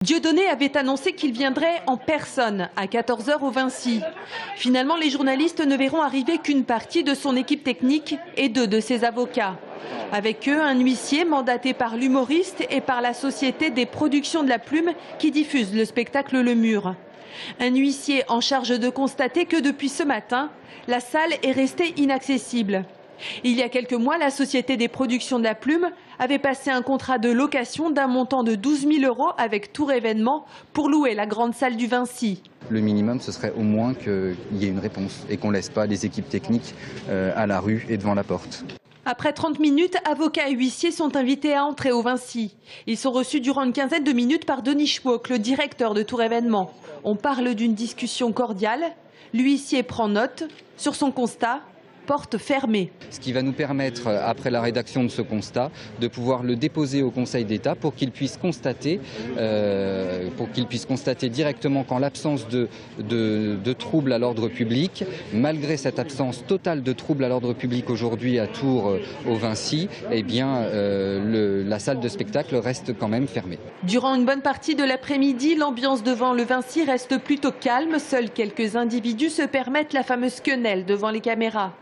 Dieudonné avait annoncé qu'il viendrait en personne à 14 h au Vinci. Finalement, les journalistes ne verront arriver qu'une partie de son équipe technique et 2 de ses avocats. Avec eux, un huissier mandaté par l'humoriste et par la Société des productions de la Plume qui diffuse le spectacle Le Mur. Un huissier en charge de constater que depuis ce matin, la salle est restée inaccessible. Il y a quelques mois, la Société des productions de la Plume avait passé un contrat de location d'un montant de 12 000 € avec Tour Événement pour louer la grande salle du Vinci. Le minimum, ce serait au moins qu'il y ait une réponse et qu'on ne laisse pas les équipes techniques à la rue et devant la porte. Après 30 minutes, avocats et huissiers sont invités à entrer au Vinci. Ils sont reçus durant une quinzaine de minutes par Denis Schwock, le directeur de Tour Événement. On parle d'une discussion cordiale. L'huissier prend note sur son constat. Porte fermée. Ce qui va nous permettre, après la rédaction de ce constat, de pouvoir le déposer au Conseil d'État pour qu'il puisse constater directement qu'en l'absence de troubles à l'ordre public, malgré cette absence totale de troubles à l'ordre public aujourd'hui à Tours au Vinci, eh bien, la salle de spectacle reste quand même fermée. Durant une bonne partie de l'après-midi, l'ambiance devant le Vinci reste plutôt calme. Seuls quelques individus se permettent la fameuse quenelle devant les caméras.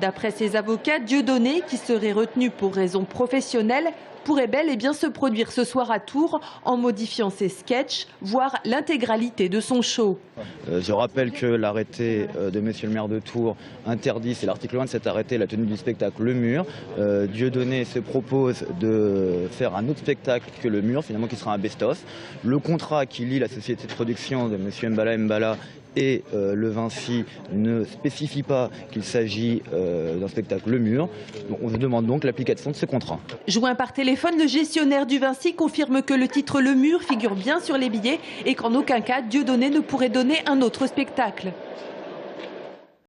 D'après ses avocats, Dieudonné, qui serait retenu pour raisons professionnelles, pourrait bel et bien se produire ce soir à Tours en modifiant ses sketchs, voire l'intégralité de son show. Je rappelle que l'arrêté de Monsieur le maire de Tours interdit, c'est l'article 1 de cet arrêté, la tenue du spectacle Le Mur. Dieudonné se propose de faire un autre spectacle que Le Mur, finalement qui sera un best-of. Le contrat qui lie la société de production de Monsieur Mbala et le Vinci ne spécifie pas qu'il s'agit d'un spectacle Le Mur. On vous demande donc l'application de ce contrat. Joint par téléphone, le gestionnaire du Vinci confirme que le titre Le Mur figure bien sur les billets et qu'en aucun cas Dieudonné ne pourrait donner un autre spectacle.